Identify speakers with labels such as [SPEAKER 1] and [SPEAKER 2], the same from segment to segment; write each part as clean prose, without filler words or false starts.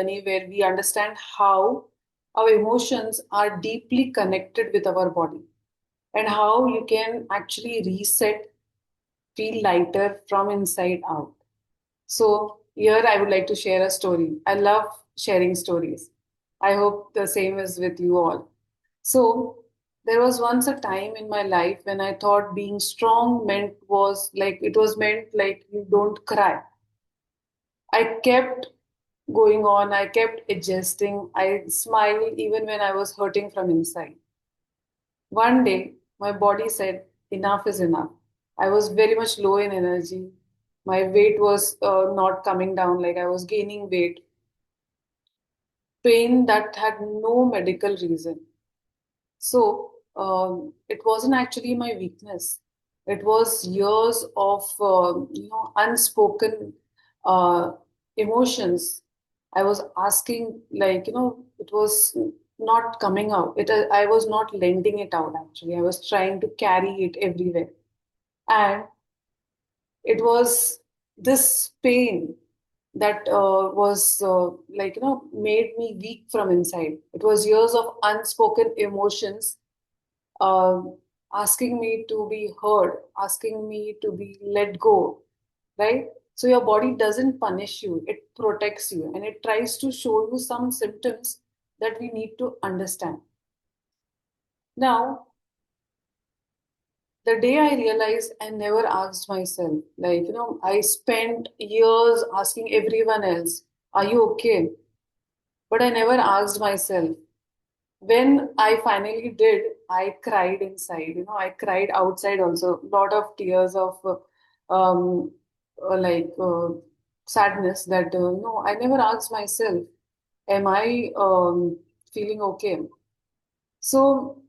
[SPEAKER 1] journey where we understand how our emotions are deeply connected with our body and how you can actually reset, feel lighter from inside out. So, here I would like to share a story. I love sharing stories. I hope the same is with you all. So, there was once a time in my life when I thought being strong meant like you don't cry. I kept going on, I kept adjusting, I smiled even when I was hurting from inside. One day, my body said, enough is enough. I was very much low in energy. My weight was not coming down, like I was gaining weight. Pain that had no medical reason. So it wasn't actually my weakness. It was years of unspoken uh, emotions. I was asking, it was not coming out. I was not lending it out. Actually, I was trying to carry it everywhere, and it was this pain that was made me weak from inside. It was years of unspoken emotions uh, asking me to be heard, asking me to be let go, right? So your body doesn't punish you, it protects you and it tries to show you some symptoms that we need to understand. Now, the day I realized I never asked myself, I spent years asking everyone else, are you okay? But I never asked myself, when I finally did, I cried inside. I cried outside also. Lot of tears of um, like sadness that I never asked myself, am I feeling okay? So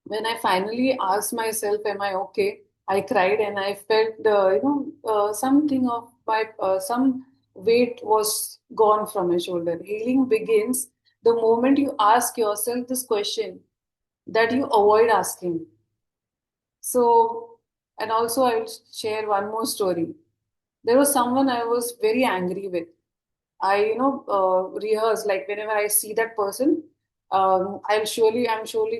[SPEAKER 1] when I finally asked myself, am I okay? I cried and I felt something of my some weight was gone from my shoulder. Healing begins the moment you ask yourself this question that you avoid asking. So, and also I will share one more story. There was someone I was very angry with. Rehearse, like whenever I see that person, I'm surely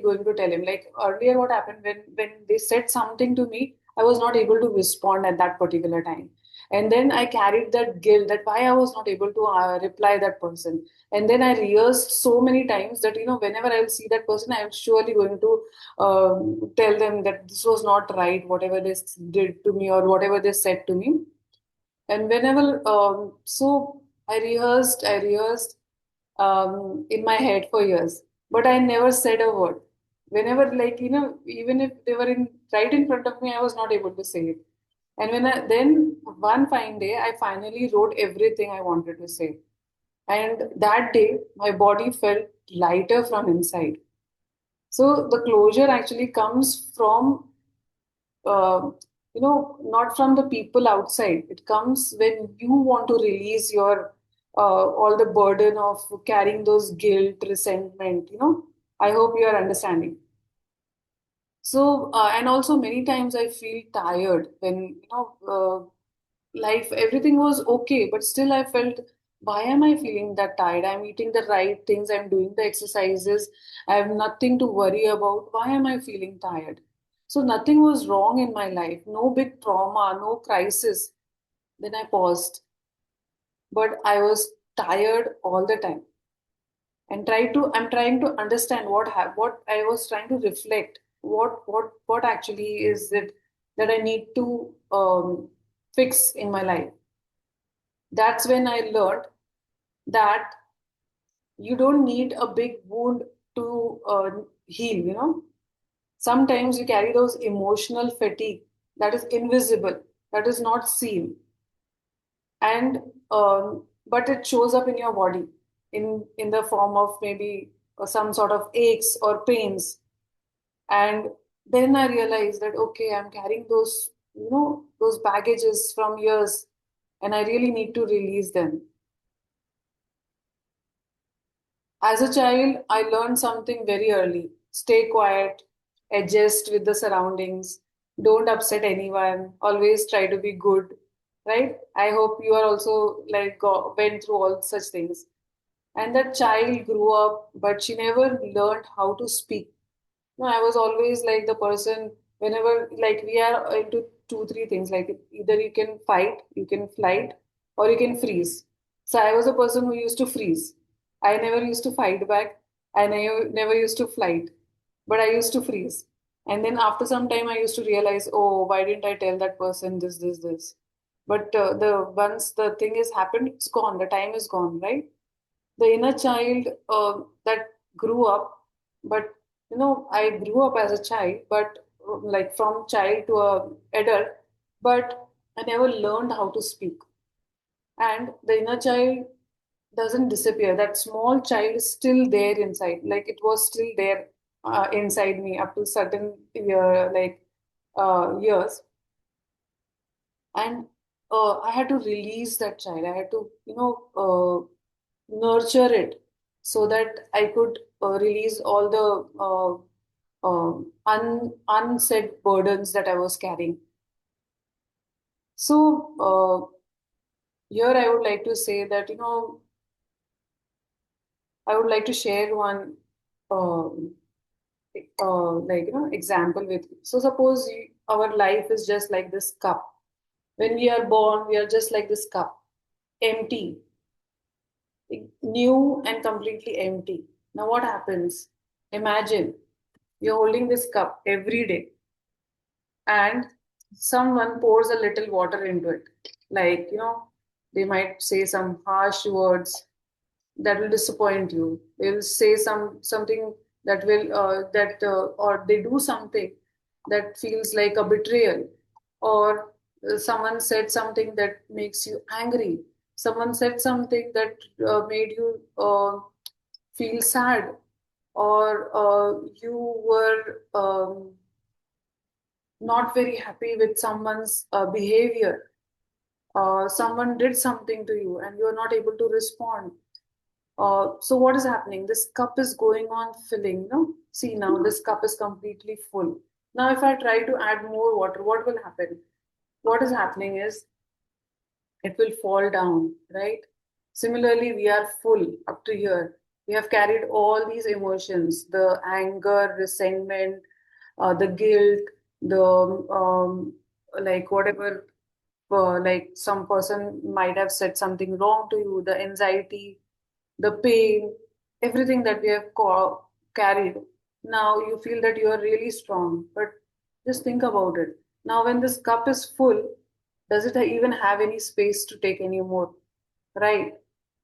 [SPEAKER 1] going to tell him. Like earlier, what happened when they said something to me, I was not able to respond at that particular time. And then I carried that guilt that why I was not able to reply that person. And then I rehearsed so many times that, whenever I'll see that person, I'm surely going to tell them that this was not right, whatever they did to me or whatever they said to me. And whenever, so I rehearsed in my head for years, but I never said a word. Whenever, even if they were in right in front of me, I was not able to say it. And then one fine day, I finally wrote everything I wanted to say. And that day, my body felt lighter from inside. So the closure actually comes from uh, not from the people outside. It comes when you want to release your all the burden of carrying those guilt, resentment. I hope you are understanding. So, and also many times I feel tired when life everything was okay, but still I felt. Why am I feeling that tired? I'm eating the right things, I'm doing the exercises, I have nothing to worry about. Why am I feeling tired? So nothing was wrong in my life, no big trauma, no crisis. Then I paused, but I was tired all the time and I'm trying to understand what I was trying to reflect. What actually is it that I need to fix in my life? That's when I learned that you don't need a big wound to heal, Sometimes you carry those emotional fatigue that is invisible, that is not seen, and but it shows up in your body in the form of maybe some sort of aches or pains. And then I realized that okay, I'm carrying those baggages from years, and I really need to release them. As a child, I learned something very early. Stay quiet, adjust with the surroundings, don't upset anyone, always try to be good, right? I hope you are also went through all such things. And that child grew up, but she never learned how to speak. No, I was always like the person whenever like we are into two, three things. Like either you can fight, you can flight, or you can freeze. So I was a person who used to freeze. I never used to fight back. I never used to flight, but I used to freeze. And then after some time, I used to realize, oh, why didn't I tell that person this, this, this? But the once the thing has happened, it's gone. The time is gone, right? The inner child that grew up, but I grew up as a child, but like from child to a adult, but I never learned how to speak. And the inner child doesn't disappear. That small child is still there inside, like it was still there inside me up to certain years. And I had to release that child. I had to nurture it so that I could release all the unsaid burdens that I was carrying. So here I would like to say that I would like to share one um example with you. So suppose our life is just like this cup. When we are born, we are just like this cup, empty, new and completely empty. Now what happens? Imagine you're holding this cup every day and someone pours a little water into it. Like, they might say some harsh words that will disappoint you. They will say something that will or they do something that feels like a betrayal, or someone said something that makes you angry. Someone said something that made you feel sad, or you were not very happy with someone's behavior. Someone did something to you and you're not able to respond. So what is happening? This cup is going on filling, no? See now, this cup is completely full. Now, if I try to add more water, what will happen? What is happening is it will fall down, right? Similarly, we are full up to here. We have carried all these emotions, the anger, resentment, the guilt, the like whatever, like some person might have said something wrong to you, the anxiety, the pain, everything that we have carried. Now you feel that you are really strong, but just think about it. Now, when this cup is full, does it even have any space to take any more? Right?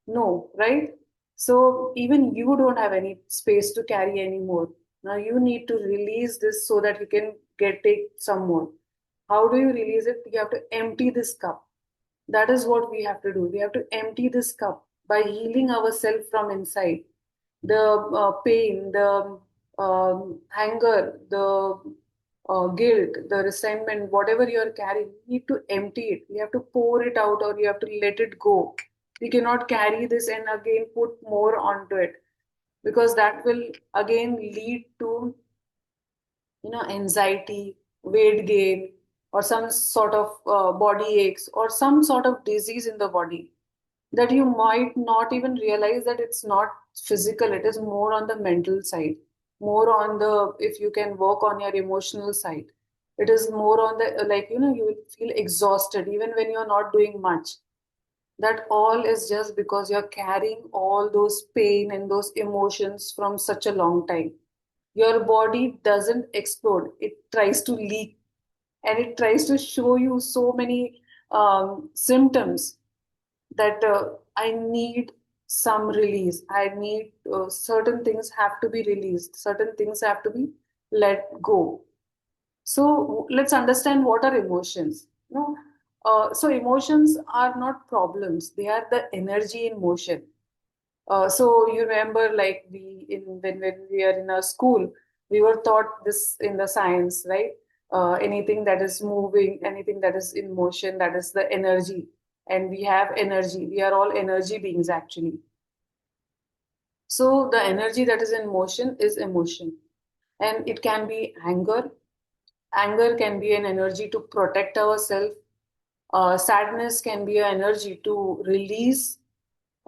[SPEAKER 1] No, right? So even you don't have any space to carry anymore. Now you need to release this so that you can take some more. How do you release it? You have to empty this cup. That is what we have to do. We have to empty this cup by healing ourselves from inside. The pain, the anger, the guilt, the resentment, whatever you are carrying, you need to empty it. You have to pour it out or you have to let it go. We cannot carry this and again put more onto it, because that will again lead to anxiety, weight gain, or some sort of body aches, or some sort of disease in the body that you might not even realize that it's not physical. It is more on the mental side, more on the, if you can work on your emotional side. It is more on the you will feel exhausted even when you're not doing much. That all is just because you're carrying all those pain and those emotions from such a long time. Your body doesn't explode, it tries to leak, and it tries to show you so many symptoms that I need some release. I need certain things have to be released, certain things have to be let go. So let's understand what are emotions. So emotions are not problems; they are the energy in motion. So you remember, like we in when we are in a school, we were taught this in the science, right? Anything that is moving, anything that is in motion, that is the energy, and we have energy. We are all energy beings, actually. So the energy that is in motion is emotion, and it can be anger. Anger can be an energy to protect ourselves. Sadness can be an energy to release.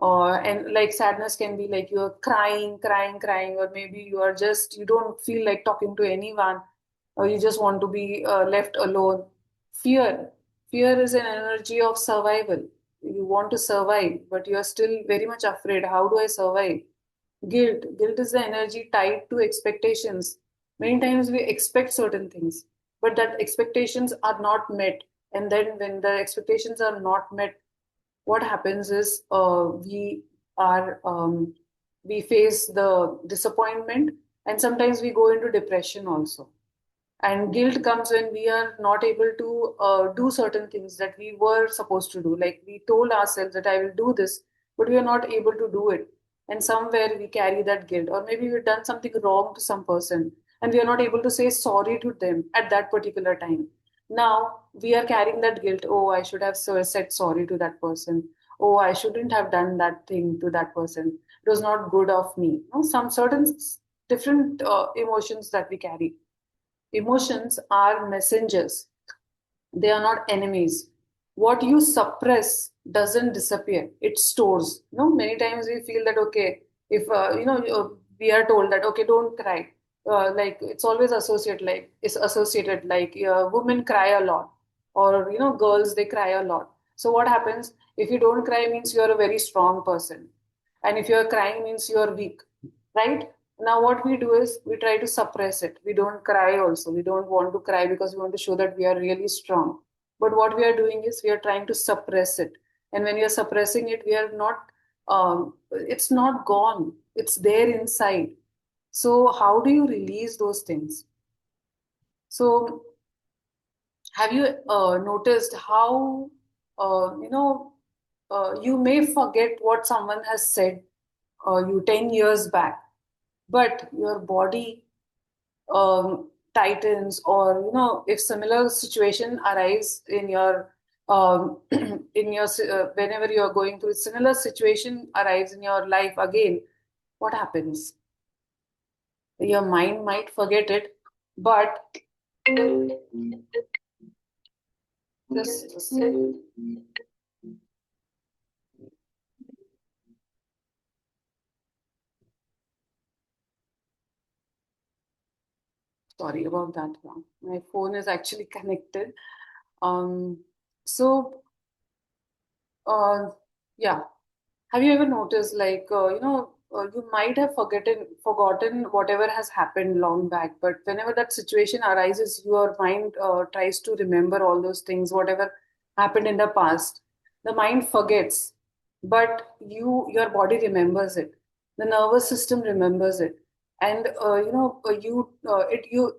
[SPEAKER 1] And like sadness can be like you're crying, or maybe you don't feel like talking to anyone, or you just want to be left alone. Fear. Fear is an energy of survival. You want to survive, but you're still very much afraid. How do I survive? Guilt. Guilt is the energy tied to expectations. Many times we expect certain things, but that expectations are not met. And then when the expectations are not met, what happens is are we face the disappointment, and sometimes we go into depression also. And guilt comes when we are not able to do certain things that we were supposed to do. Like we told ourselves that I will do this, but we are not able to do it. And somewhere we carry that guilt. Or maybe we've done something wrong to some person and we are not able to say sorry to them at that particular time. Now we are carrying that guilt. Oh, I should have said sorry to that person. Oh, I shouldn't have done that thing to that person. It was not good of me. No, some certain different emotions that we carry. Emotions are messengers, they are not enemies. What you suppress doesn't disappear, it stores. Many times we feel that, okay, if, we are told that, okay, don't cry. Like it's always associated like women cry a lot, or, girls, they cry a lot. So what happens? If you don't cry means you're a very strong person. And if you're crying means you're weak, right? Now, what we do is we try to suppress it. We don't cry also. We don't want to cry because we want to show that we are really strong. But what we are doing is we are trying to suppress it. And when we are suppressing it, we are not, it's not gone. It's there inside. So, how do you release those things? So, have you noticed how, you may forget what someone has said you 10 years back, but your body tightens, or if similar situation arise in your whenever you are going through similar situation arise in your life again, what happens? Your mind might forget it, but just sorry about that one. My phone is actually connected. um so uh yeah. Have you ever noticed, like, you might have forgotten whatever has happened long back, but whenever that situation arises, your mind tries to remember all those things, whatever happened in the past. The mind forgets, but your body remembers it. The nervous system remembers it, and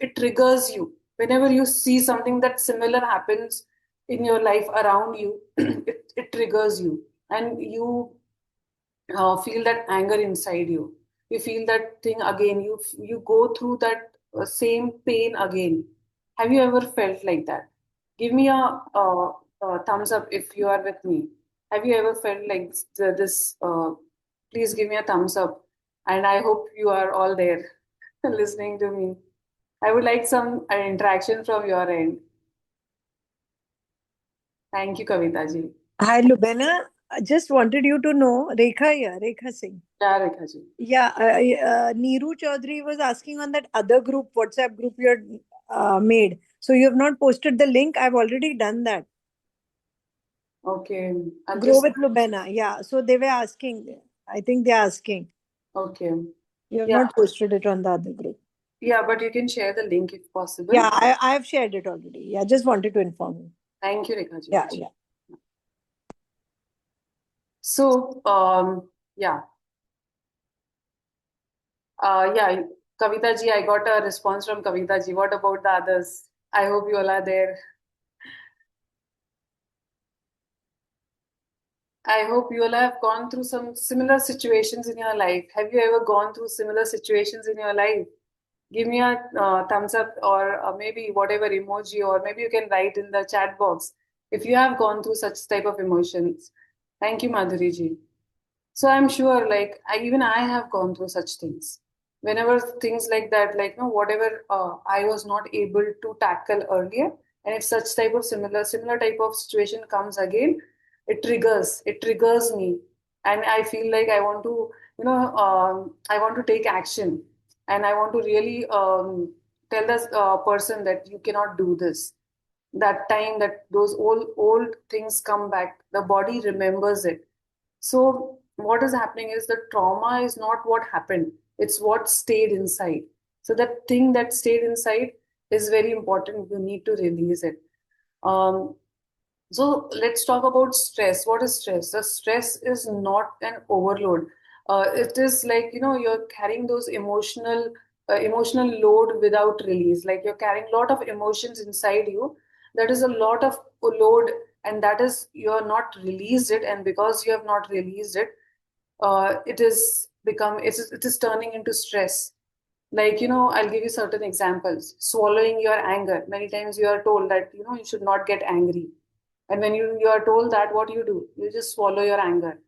[SPEAKER 1] it triggers you whenever you see something that similar happens in your life around you. It triggers you, and you feel that anger inside you. You feel that thing again. You go through that same pain again. Have you ever felt like that? Give me a thumbs up if you are with me. Have you ever felt like this? Please give me a thumbs up. And I hope you are all there listening to me. I would like some interaction from your end. Thank you, Kavita ji.
[SPEAKER 2] Hi, Lubena. I just wanted you to know, Rekha here, Rekha Singh.
[SPEAKER 1] Yeah, Rekha ji.
[SPEAKER 2] Yeah, Neeru Chaudhary was asking on that other group, WhatsApp group you had made. So you have not posted the link. I've already done that.
[SPEAKER 1] Okay. I'll
[SPEAKER 2] Grow
[SPEAKER 1] just,
[SPEAKER 2] with Lubena. Yeah. So they were asking. I think they're asking.
[SPEAKER 1] okay.
[SPEAKER 2] You have
[SPEAKER 1] Yeah.
[SPEAKER 2] not posted it on the other group.
[SPEAKER 1] Yeah, but you can share the link if possible.
[SPEAKER 2] Yeah, I have shared it already. Yeah, just wanted to inform you.
[SPEAKER 1] Thank you, Rekha ji.
[SPEAKER 2] Yeah, yeah.
[SPEAKER 1] So, yeah, yeah, Kavita ji, I got a response from Kavita ji. What about the others? I hope you all are there. I hope you all have gone through some similar situations in your life. Have you ever gone through similar situations in your life? Give me a thumbs up, or maybe whatever emoji, or maybe you can write in the chat box if you have gone through such type of emotions. Thank you, Madhuri ji. So I'm sure, like, even I have gone through such things. Whenever things like that, like, whatever I was not able to tackle earlier, and if such type of similar type of situation comes again, it triggers me. and I feel like I want to, I want to take action, and I want to really tell this person that you cannot do this. That time that those old things come back, the body remembers it. So what is happening is the trauma is not what happened, it's what stayed inside. So that thing that stayed inside is very important. You need to release it. Um, so let's talk about stress. What is stress? The stress is not an overload. It is like, you're carrying those emotional load without release. Like you're carrying a lot of emotions inside you. That is a lot of load, and that is you're not released it. And because you have not released it, it is turning into stress. Like, I'll give you certain examples. Swallowing your anger. Many times you are told that, you should not get angry. And when you are told that, what do? You just swallow your anger.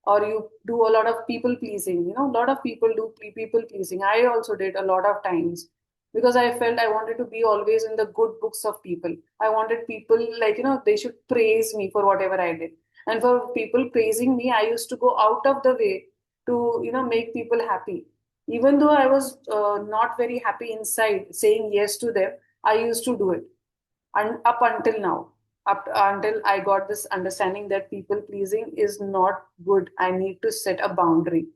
[SPEAKER 1] Or you do a lot of people pleasing. A lot of people do people pleasing. I also did a lot of times because I felt I wanted to be always in the good books of people. I wanted people, like, they should praise me for whatever I did. And for people praising me, I used to go out of the way to, make people happy. Even though I was not very happy inside saying yes to them, I used to do it. And up until now, up until I got this understanding that people pleasing is not good. I need to set a boundary.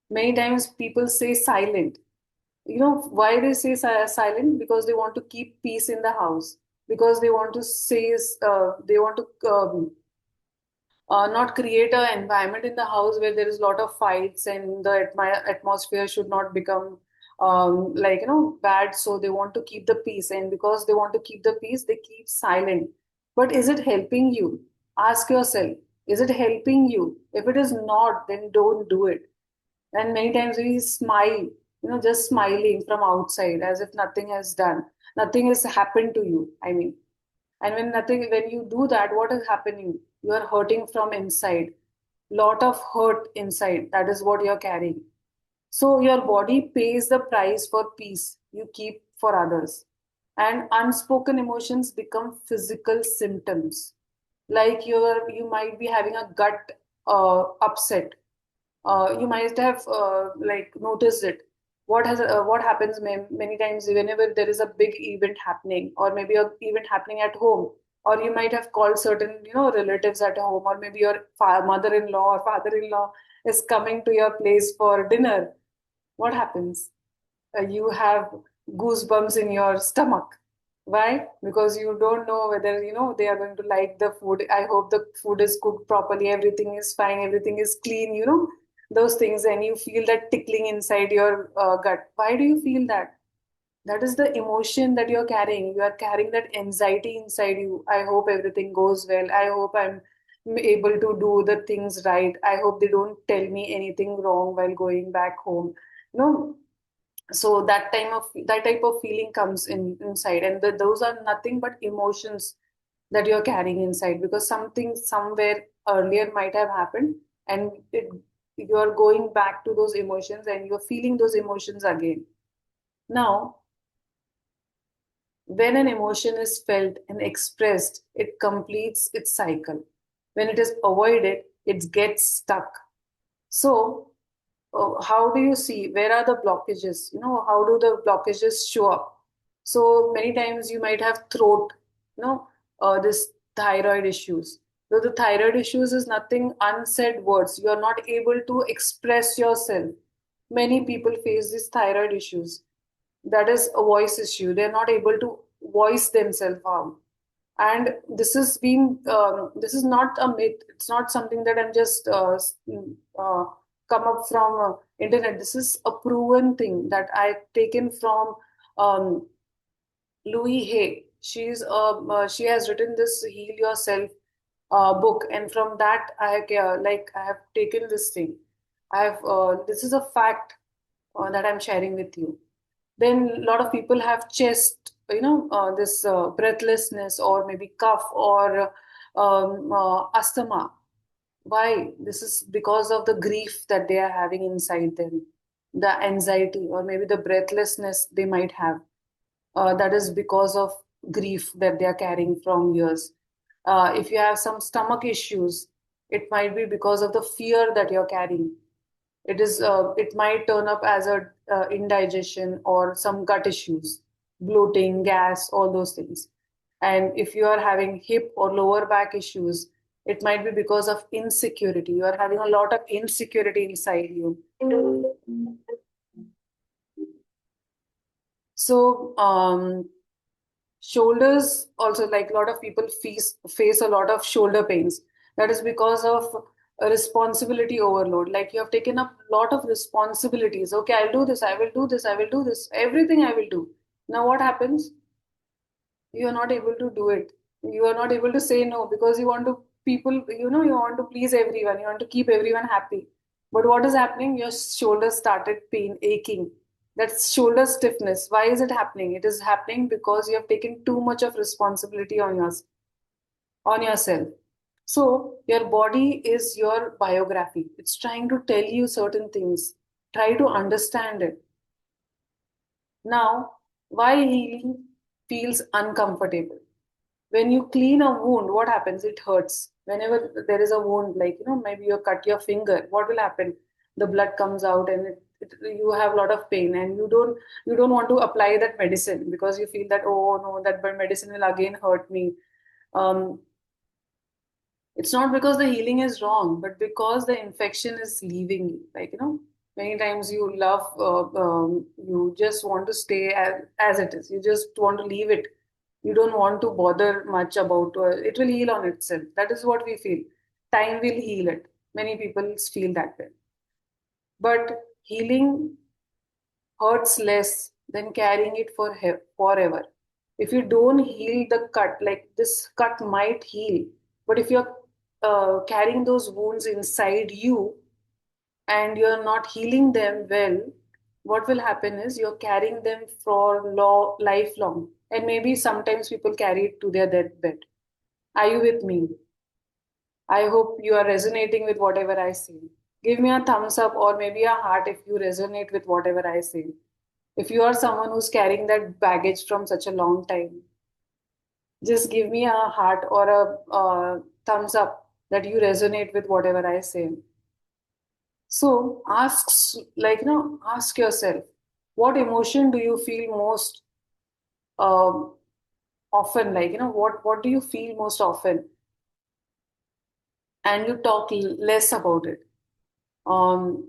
[SPEAKER 1] Many times people say silent. Why they say silent? Because they want to keep peace in the house. Because they want to they want to not create an environment in the house where there is a lot of fights, and the atmosphere should not become like, bad. So they want to keep the peace, and because they want to keep the peace, they keep silent. But is it helping you? Ask yourself, is it helping you? If it is not, then don't do it. And many times we smile, just smiling from outside as if nothing has done, nothing has happened to you, I mean. And when you do that, what is happening? You are hurting from inside. Lot of hurt inside. That is what you're carrying. So your body pays the price for peace you keep for others. And unspoken emotions become physical symptoms. Like you might be having a gut upset. You might have like noticed it. What happens many times whenever there is a big event happening, or maybe a event happening at home, or you might have called certain relatives at home, or maybe your mother-in-law or father-in-law is coming to your place for dinner. What happens? You have goosebumps in your stomach. Why? Because you don't know whether they are going to like the food. I hope the food is cooked properly, everything is fine, everything is clean, those things, and you feel that tickling inside your gut. Why do you feel that? That is the emotion that you're carrying. You are carrying that anxiety inside you. I hope everything goes well. I hope I'm able to do the things right. I hope they don't tell me anything wrong while going back home. You know, so that type of feeling comes inside, and those are nothing but emotions that you're carrying inside, because something somewhere earlier might have happened, and you're going back to those emotions, and you're feeling those emotions again. Now, when an emotion is felt and expressed, it completes its cycle. When it is avoided, it gets stuck. So how do you see where are the blockages? How do the blockages show up? So many times you might have throat, this thyroid issues. So the thyroid issues is nothing unsaid words. You are not able to express yourself. Many people face these thyroid issues. That is a voice issue. They're not able to voice themselves out. And this is not a myth. It's not something that I'm just uh, come up from internet. This is a proven thing that I've taken from um, Louis Hay. She has written this Heal Yourself book, and from that I have taken this thing. This is a fact that I'm sharing with you. Then a lot of people have chest, this breathlessness, or maybe cough, or asthma. Why? This is because of the grief that they are having inside them, the anxiety, or maybe the breathlessness they might have. That is because of grief that they are carrying from years. If you have some stomach issues, It might be because of the fear that you're carrying. It might turn up as a indigestion or some gut issues, bloating, gas, all those things. And if you are having hip or lower back issues, it might be because of insecurity. You are having a lot of insecurity inside you. So, shoulders also, like a lot of people face a lot of shoulder pains. That is because of a responsibility overload. Like you have taken up a lot of responsibilities. Okay, I'll do this, I will do this, I will do this, everything I will do. Now what happens? You are not able to do it. You are not able to say no because you want to people, you want to please everyone, you want to keep everyone happy. But what is happening? Your shoulders started pain, aching. That's shoulder stiffness. Why is it happening? It is happening because you have taken too much of responsibility on yourself. So your body is your biography. It's trying to tell you certain things. Try to understand it. Now, why healing feels uncomfortable? When you clean a wound, what happens? It hurts. Whenever there is a wound, like, maybe you cut your finger, what will happen? The blood comes out and you have a lot of pain, and you don't want to apply that medicine because you feel that, oh no, that medicine will again hurt me. Um, it's not because the healing is wrong, but because the infection is leaving you. Like, many times you love, you just want to stay as it is. You just want to leave it. You don't want to bother much about it. Will heal on itself. That is what we feel. Time will heal it. Many people feel that way. But healing hurts less than carrying it forever. If you don't heal the cut, like this cut might heal, but if you're carrying those wounds inside you and you're not healing them well, what will happen is you're carrying them for lifelong. And maybe sometimes people carry it to their deathbed. Are you with me? I hope you are resonating with whatever I say. Give me a thumbs up or maybe a heart if you resonate with whatever I say. If you are someone who's carrying that baggage from such a long time, just give me a heart or a thumbs up that you resonate with whatever I say. So ask yourself, what emotion do you feel most um often? Like, what do you feel most often? And you talk less about it. Um,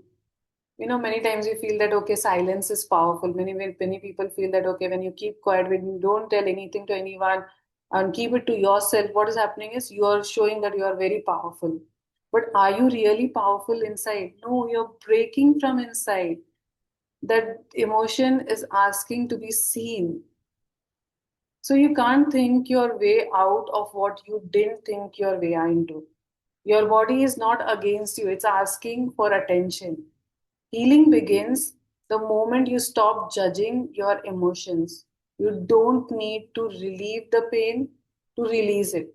[SPEAKER 1] many times you feel that, okay, silence is powerful. Many people feel that, okay, when you keep quiet, when you don't tell anything to anyone and keep it to yourself, what is happening is you are showing that you are very powerful. But are you really powerful inside? No, you're breaking from inside. That emotion is asking to be seen. So you can't think your way out of what you didn't think your way into. Your body is not against you, it's asking for attention. Healing begins the moment you stop judging your emotions. You don't need to relieve the pain to release it.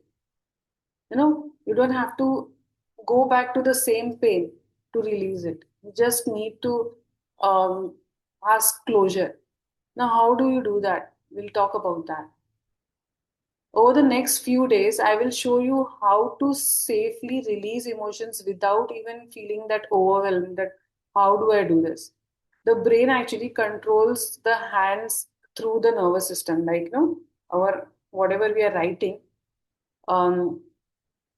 [SPEAKER 1] You don't have to go back to the same pain to release it. You just need to um, ask closure. Now, how do you do that? We'll talk about that. Over the next few days, I will show you how to safely release emotions without even feeling that overwhelmed, that how do I do this? The brain actually controls the hands through the nervous system, like, our whatever we are writing. Um,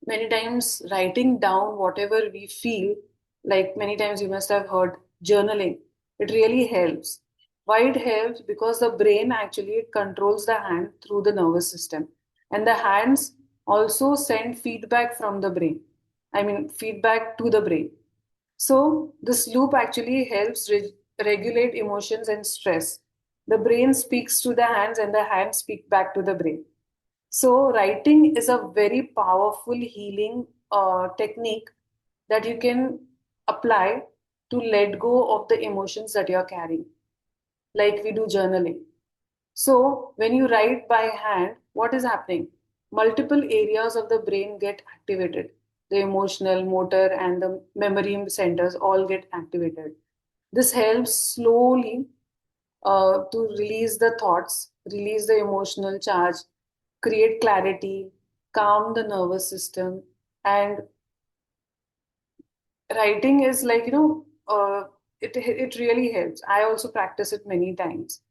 [SPEAKER 1] Many times writing down whatever we feel, like many times you must have heard journaling, it really helps. Why it helps? Because the brain actually controls the hand through the nervous system, and the hands also send feedback from the brain, I mean feedback to the brain. So this loop actually helps regulate emotions and stress. The brain speaks to the hands and the hands speak back to the brain. So, writing is a very powerful healing technique that you can apply to let go of the emotions that you're carrying, like we do journaling. So, when you write by hand, what is happening? Multiple areas of the brain get activated. The emotional, motor, and the memory centers all get activated. This helps slowly to release the thoughts, release the emotional charge, create clarity, calm the nervous system, and Writing is like, it really helps. I also practice it many times.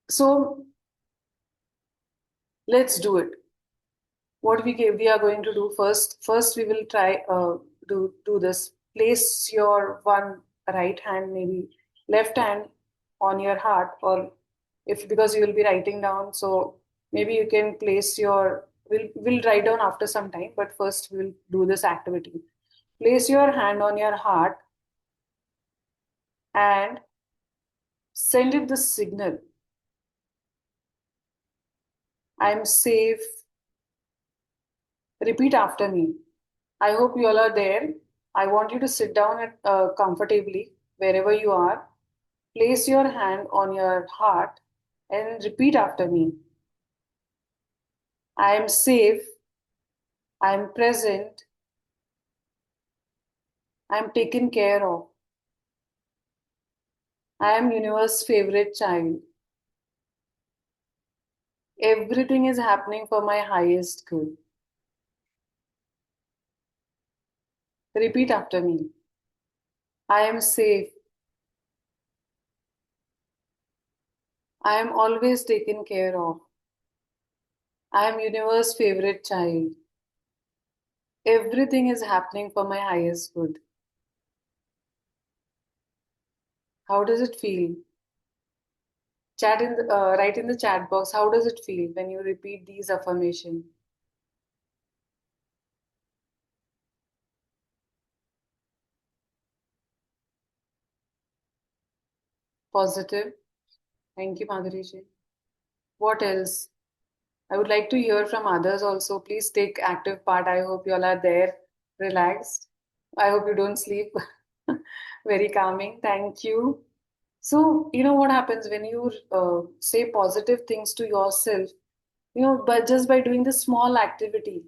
[SPEAKER 1] So let's do it. We are going to do first we will try do this. Place your one right hand, maybe left hand, on your heart, or if because you will be writing down, so maybe you can place your we'll write down after some time, but first we'll do this activity. Place your hand on your heart and send it the signal: I'm safe. Repeat after me. I hope you all are there. I want you to sit down comfortably wherever you are. Place your hand on your heart and repeat after me. I am safe. I am present. I am taken care of. I am universe's favorite child. Everything is happening for my highest good. Repeat after me. I am safe. I am always taken care of. I am universe's favorite child. Everything is happening for my highest good. How does it feel? Write in the chat box. How does it feel when you repeat these affirmations? Positive. Thank you, Madhuri ji. What else? I would like to hear from others also. Please take active part. I hope you all are there, relaxed. I hope you don't sleep. Very calming. Thank you. So, you know what happens when you say positive things to yourself, but just by doing this small activity,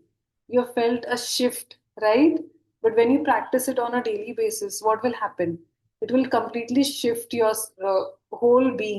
[SPEAKER 1] you have felt a shift, right? But when you practice it on a daily basis, what will happen? It will completely shift your whole being.